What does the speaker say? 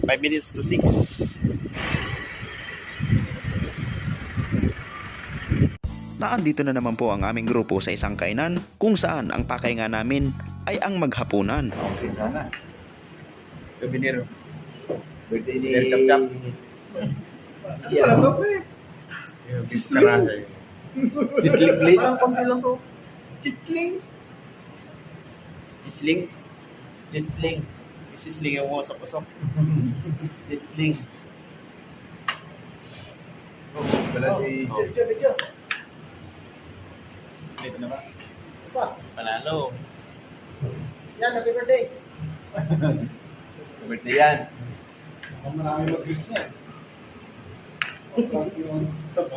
5 minutes to 6. Naandito na naman po ang aming grupo sa isang kainan kung saan ang pakainga namin ay ang maghapunan. Okay, sana. Souvenir. Birthday ni... Souvenir chap-chap. Yeah. Yung karasa. Sisling plate. Parang konti lang to. Sisling. Sisling. Sisling. Sisling yung usap-usap. Sisling. Wala si... Dito na ba? Pa. Panalo. Yan, happy birthday. Birthday yan. Marami mag-wish niya.